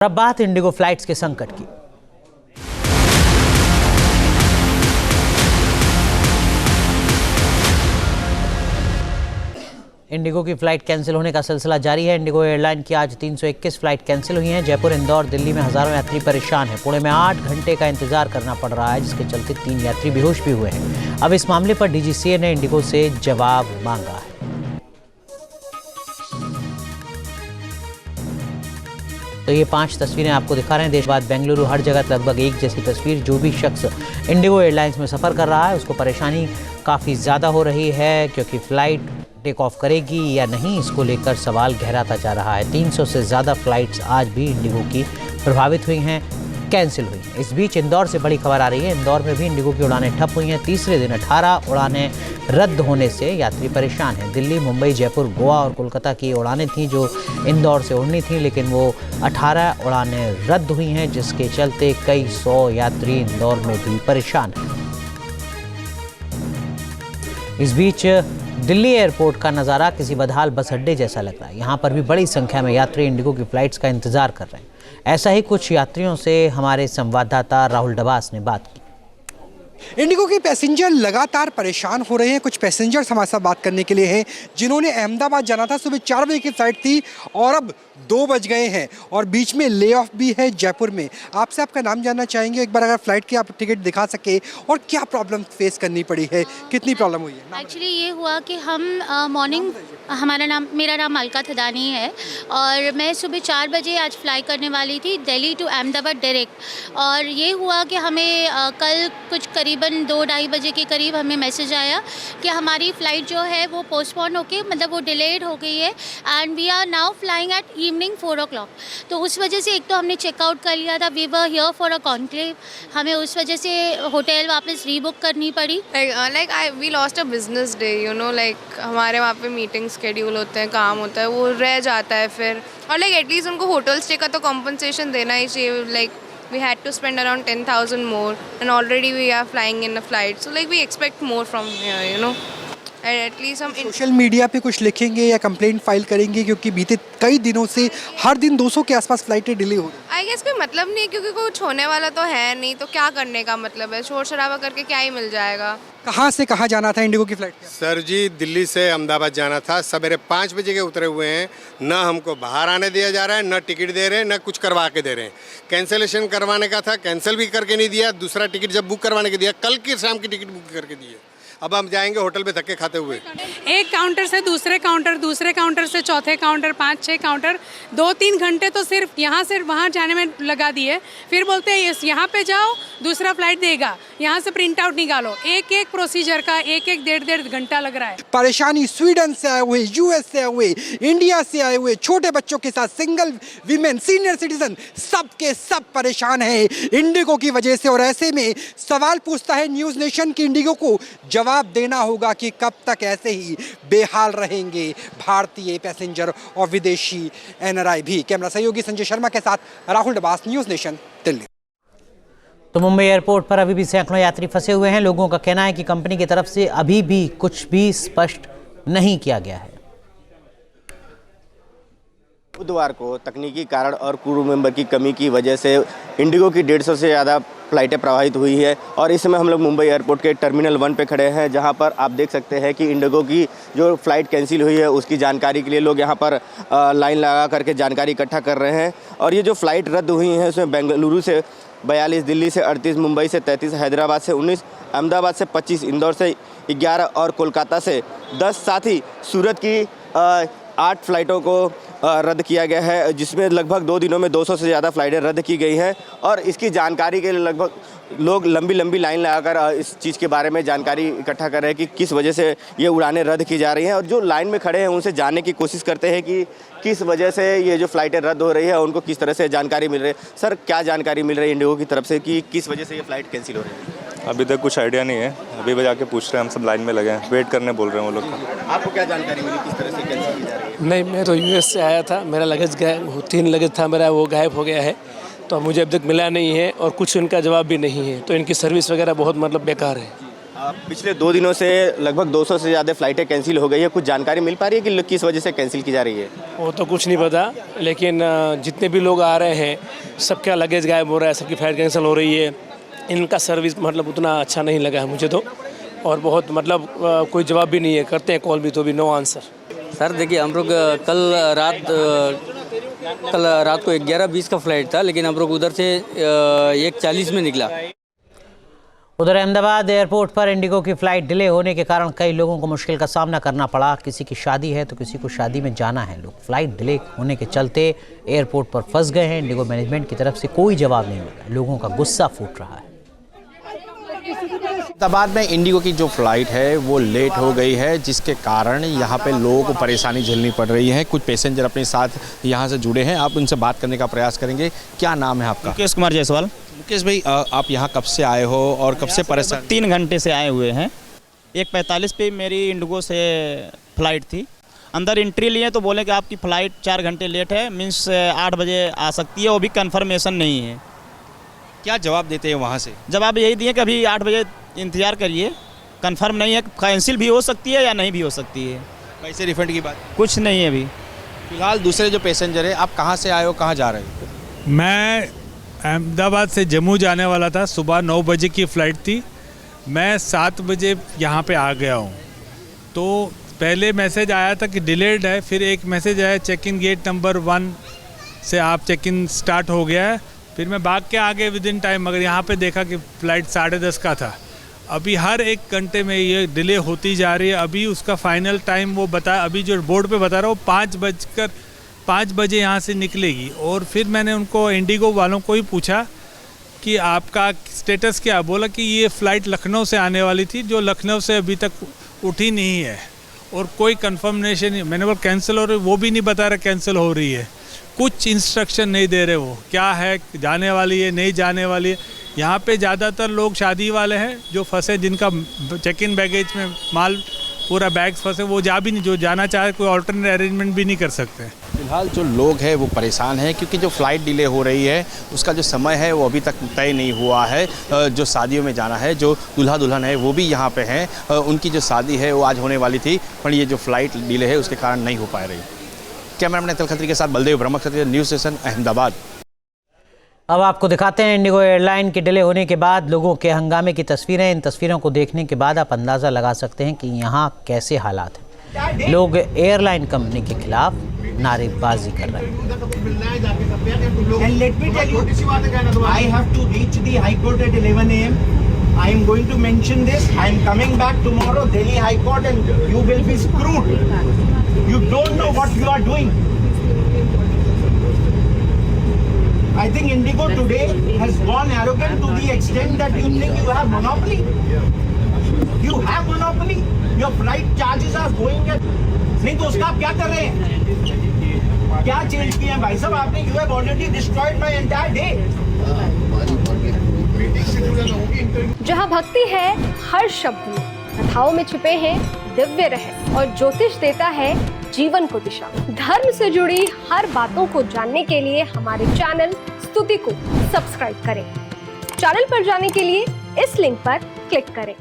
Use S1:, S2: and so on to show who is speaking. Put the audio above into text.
S1: अब बात Indigo flights के संकट की। इंडिगो की फ्लाइट कैंसिल होने का सिलसिला जारी है। इंडिगो एयरलाइन की आज 321 फ्लाइट कैंसिल हुई हैं। जयपुर, इंदौर, दिल्ली में हजारों यात्री परेशान हैं। पुणे में 8 घंटे का इंतजार करना पड़ रहा है, जिसके चलते 3 यात्री बेहोश भी हुए हैं। अब इस मामले पर डीजीसीए ने इंडिगो से जवाब मांगा है। तो ये 5 तस्वीरें आपको दिखा रहे हैं। देश बाद बेंगलुरु, हर जगह लगभग एक जैसी तस्वीर। जो भी शख्स इंडिगो एयरलाइंस में सफ़र कर रहा है उसको परेशानी काफ़ी ज़्यादा हो रही है, क्योंकि फ़्लाइट टेक ऑफ करेगी या नहीं, इसको लेकर सवाल गहराता जा रहा है। 300 से ज़्यादा फ़्लाइट्स आज भी इंडिगो की प्रभावित हुई हैं, कैंसिल हुई हैं। इस बीच इंदौर से बड़ी खबर आ रही है। इंदौर में भी इंडिगो की उड़ानें ठप हुई हैं। तीसरे दिन 18 उड़ानें रद्द होने से यात्री परेशान हैं। दिल्ली, मुंबई, जयपुर, गोवा और कोलकाता की उड़ानें थीं जो इंदौर से उड़नी थीं, लेकिन वो 18 उड़ानें रद्द हुई हैं, जिसके चलते कई 100 यात्री इंदौर में भी परेशान हैं। इस बीच दिल्ली एयरपोर्ट का नज़ारा किसी बदहाल बस अड्डे जैसा लग रहा है। यहाँ पर भी बड़ी संख्या में यात्री इंडिगो की फ़्लाइट्स का इंतज़ार कर रहे हैं। ऐसा ही कुछ यात्रियों से हमारे संवाददाता राहुल डबास ने बात की।
S2: इंडिगो के पैसेंजर लगातार परेशान हो रहे हैं। कुछ पैसेंजर्स हमारे साथ बात करने के लिए हैं, जिन्होंने अहमदाबाद जाना था। सुबह 4 बजे की फ्लाइट थी और अब 2 बज गए हैं और बीच में ले ऑफ भी है जयपुर में। आपसे आपका नाम जानना चाहेंगे एक बार, अगर फ्लाइट की आप टिकट दिखा सके, और क्या प्रॉब्लम फेस करनी पड़ी है, कितनी प्रॉब्लम हुई है?
S3: एक्चुअली ये हुआ कि हम मॉर्निंग, मेरा नाम अलका थदानी है और मैं सुबह 4 बजे आज फ्लाई करने वाली थी दिल्ली टू अहमदाबाद डायरेक्ट। और ये हुआ कि हमें कल कुछ करीबन 2-2:30 बजे के करीब हमें मैसेज आया कि हमारी फ़्लाइट जो है वो पोस्टपोन होके, मतलब वो डिलेड हो गई है and we are now flying at evening 4 o'clock। तो उस वजह से एक तो हमने चेकआउट कर लिया था, we were here for a conclave, हमें उस वजह से होटल वापस रीबुक करनी पड़ी।
S4: We lost a business day, you know, हमारे वहाँ पे मीटिंग शेड्यूल होते हैं, काम होता है, वो रह जाता है फिर। और एटलीस्ट उनको होटल स्टे का तो कॉम्पनसेशन देना ही चाहिए। We had to spend around 10,000 more, and already we are flying in a flight, so we expect more from here, you know. And at least हम
S2: सोशल मीडिया पे कुछ लिखेंगे या कंप्लेंट फाइल करेंगे, क्योंकि बीते कई दिनों से हर दिन 200 के आसपास फ्लाइटें डिले हो रही हैं।
S4: आई गेस कोई मतलब नहीं है, क्योंकि कुछ होने वाला तो है नहीं, तो क्या करने का मतलब है, शोर शराबा करके क्या ही मिल जाएगा।
S2: कहाँ से कहाँ जाना था इंडिगो की फ्लाइट?
S5: सर जी, दिल्ली से अहमदाबाद जाना था। सवेरे 5 बजे के उतरे हुए हैं। न हमको बाहर आने दिया जा रहा है, न टिकट दे रहे हैं, न कुछ करवा के दे रहे हैं। कैंसिलेशन करवाने का था, कैंसिल भी करके नहीं दिया। दूसरा टिकट जब बुक करवाने के दिया, कल की शाम की टिकट बुक करके दिए। अब हम जाएंगे होटल पे धक्के खाते हुए।
S6: एक काउंटर से दूसरे काउंटर से चौथे काउंटर, 5-6 काउंटर, 2-3 घंटे तो सिर्फ यहाँ से वहाँ जाने में लगा दिए। फिर बोलते हैं यहाँ पे जाओ, दूसरा फ्लाइट देगा, यहाँ से प्रिंट आउट निकालो। एक प्रोसीजर का 1-1, 1.5 घंटा लग रहा है।
S2: परेशानी स्वीडन से आए हुए, यूएस से आए हुए, इंडिया से आए हुए, छोटे बच्चों के साथ सिंगल वीमेन, सीनियर सिटीजन, सब के सब परेशान है इंडिगो की वजह से। और ऐसे में सवाल पूछता है न्यूज़ नेशन की इंडिगो को जवाब देना होगा कि कब तक ऐसे ही बेहाल रहेंगे भारतीय पैसेंजर और विदेशी एनआरआई भी। कैमरा सहयोगी संजय शर्मा के साथ राहुल डबास, न्यूज़ नेशन, दिल्ली।
S1: तो मुंबई एयरपोर्ट पर अभी भी सैकड़ों यात्री फंसे हुए हैं। लोगों का कहना है कि कंपनी की तरफ से अभी भी कुछ भी स्पष्ट नहीं किया गया है।
S7: बुधवार को तकनीकी कारण और क्रू मेंबर की कमी की वजह से इंडिगो की 150 से ज़्यादा फ्लाइटें प्रभावित हुई है। और इस समय हम लोग मुंबई एयरपोर्ट के टर्मिनल 1 पे खड़े हैं, जहां पर आप देख सकते हैं कि इंडिगो की जो फ़्लाइट कैंसिल हुई है उसकी जानकारी के लिए लोग यहां पर लाइन लगा करके जानकारी इकट्ठा कर रहे हैं। और ये जो फ़्लाइट रद्द हुई हैं उसमें बेंगलुरु से 42, दिल्ली से 38, मुंबई से 33, हैदराबाद से 19, अहमदाबाद से 25, इंदौर से 11 और कोलकाता से 10, साथ ही सूरत की 8 फ्लाइटों को रद्द किया गया है, जिसमें लगभग 2 दिनों में 200 से ज़्यादा फ़्लाइटें रद्द की गई हैं। और इसकी जानकारी के लिए लगभग लोग लंबी लाइन लगाकर इस चीज़ के बारे में जानकारी इकट्ठा कर रहे हैं कि किस वजह से ये उड़ानें रद्द की जा रही हैं। और जो लाइन में खड़े हैं उनसे जानने की कोशिश करते हैं कि किस वजह से ये जो फ़्लाइटें रद्द हो रही है, उनको किस तरह से जानकारी मिल रही है। सर, क्या जानकारी मिल रही है इंडिगो की तरफ से कि किस वजह से ये फ़्लाइट कैंसिल हो रही है?
S8: अभी तक कुछ आइडिया नहीं है, अभी बजा के पूछ रहे हैं, हम सब लाइन में लगे हैं, वेट करने बोल रहे हैं वो लोग।
S7: आपको क्या जानकारी मिली, किस तरह से कैंसिल की जा रही है?
S9: नहीं, मैं तो यूएस से आया था, मेरा लगेज 3 लगेज था मेरा, वो गायब हो गया है, तो मुझे अब तक मिला नहीं है और कुछ उनका जवाब भी नहीं है। तो इनकी सर्विस वगैरह बहुत बेकार है।
S7: पिछले 2 दिनों से लगभग 200 से ज़्यादा फ्लाइटें कैंसिल हो गई है। कुछ जानकारी मिल पा रही है कि किस वजह से कैंसिल की जा रही है?
S9: वो तो कुछ नहीं पता, लेकिन जितने भी लोग आ रहे हैं सबका लगेज गायब हो रहा है, सबकी फ्लाइट कैंसिल हो रही है। इनका सर्विस मतलब उतना अच्छा नहीं लगा है मुझे तो, और बहुत मतलब कोई जवाब भी नहीं है, करते हैं कॉल भी तो भी नो आंसर।
S10: सर देखिए, हम लोग कल रात को 11:20 का फ्लाइट था, लेकिन हम लोग उधर से 1:40 में निकला।
S1: उधर अहमदाबाद एयरपोर्ट पर इंडिगो की फ़्लाइट डिले होने के कारण कई लोगों को मुश्किल का सामना करना पड़ा। किसी की शादी है तो किसी को शादी में जाना है। लोग फ़्लाइट डिले होने के चलते एयरपोर्ट पर फंस गए हैं। इंडिगो मैनेजमेंट की तरफ से कोई जवाब नहीं मिल रहा। लोगों का गुस्सा फूट रहा है।
S11: अहमदाबाद में इंडिगो की जो फ़्लाइट है वो लेट हो गई है, जिसके कारण यहाँ पे लोगों को परेशानी झेलनी पड़ रही है। कुछ पैसेंजर अपने साथ यहाँ से जुड़े हैं, आप उनसे बात करने का प्रयास करेंगे। क्या नाम है आपका?
S12: मुकेश कुमार जायसवाल।
S11: मुकेश भाई, आप यहाँ कब से आए हो और कब से परेशान?
S12: 3 घंटे से आए हुए हैं। 1:45 पे मेरी इंडिगो से फ़्लाइट थी। अंदर एंट्री लिए तो बोले कि आपकी फ़्लाइट 4 घंटे लेट है, मीन्स 8 बजे आ सकती है, वो भी कन्फर्मेशन नहीं है।
S11: क्या जवाब देते हैं वहाँ से?
S12: जवाब यही दिए कि अभी 8 बजे इंतज़ार करिए, कंफर्म नहीं है, कैंसिल भी हो सकती है या नहीं भी हो सकती है।
S11: पैसे रिफंड की बात
S12: कुछ नहीं है अभी।
S11: फिलहाल दूसरे जो पैसेंजर है, आप कहाँ से आए हो, कहाँ जा रहे हो?
S13: मैं अहमदाबाद से जम्मू जाने वाला था। सुबह 9 बजे की फ़्लाइट थी। मैं 7 बजे यहाँ पे आ गया हूँ। तो पहले मैसेज आया था कि डिलेड है, फिर एक मैसेज आया चेक इन गेट नंबर 1 से आप चेक इन स्टार्ट हो गया है। फिर मैं भाग के आ गया विद इन टाइम, मगर यहाँ पे देखा कि फ़्लाइट 10:30 का था। अभी हर 1 घंटे में ये डिले होती जा रही है। अभी उसका फाइनल टाइम वो अभी जो बोर्ड पे बता रहा हूँ 5 बजे यहाँ से निकलेगी। और फिर मैंने उनको इंडिगो वालों को ही पूछा कि आपका स्टेटस क्या? बोला कि ये फ़्लाइट लखनऊ से आने वाली थी, जो लखनऊ से अभी तक उठी नहीं है और कोई कंफर्मेशन नहीं। मैंने बोला कैंसिल हो रही, वो भी नहीं बता रहा कैंसिल हो रही है। कुछ इंस्ट्रक्शन नहीं दे रहे वो, क्या है जाने वाली है नहीं जाने वाली है। यहाँ पे ज़्यादातर लोग शादी वाले हैं जो फंसे, जिनका चेक इन बैगेज में माल पूरा बैग फंसे, वो जो जाना चाहे कोई ऑल्टरनेट अरेंजमेंट भी नहीं कर सकते।
S11: फिलहाल जो लोग हैं वो परेशान हैं, क्योंकि जो फ़्लाइट डिले हो रही है उसका जो समय है वो अभी तक तय नहीं हुआ है। जो शादियों में जाना है, जो दूल्हा दुल्हन है वो भी यहाँ पे हैं, उनकी जो शादी है वो आज होने वाली थी, पर ये जो फ़्लाइट डिले है उसके कारण नहीं हो पा रही। कैमरामैन अतुल खत्री के साथ बलदेव ब्रह्म क्षत्रिय, न्यूज़ स्टेशन अहमदाबाद।
S1: अब आपको दिखाते हैं इंडिगो एयरलाइन के डिले होने के बाद लोगों के हंगामे की तस्वीरें। इन तस्वीरों को देखने के बाद आप अंदाज़ा लगा सकते हैं कि यहाँ कैसे हालात हैं। लोग एयरलाइन कंपनी के खिलाफ नारेबाजी कर रहे हैं।
S14: I think Indigo today has gone arrogant to the extent that you think you have monopoly. You have monopoly. Your flight charges are going at. नहीं तो उसका आप क्या कर रहे हैं? क्या चेंज किया है भाई साहब आपने? You have already destroyed my entire day.
S15: जहाँ भक्ति है हर शब्द में, कथाओं में छुपे हैं दिव्य रहस्य और ज्योतिष देता है जीवन को दिशा। धर्म से जुड़ी हर बातों को जानने के लिए हमारे चैनल स्तुति को सब्सक्राइब करें। चैनल पर जाने के लिए इस लिंक पर क्लिक करें।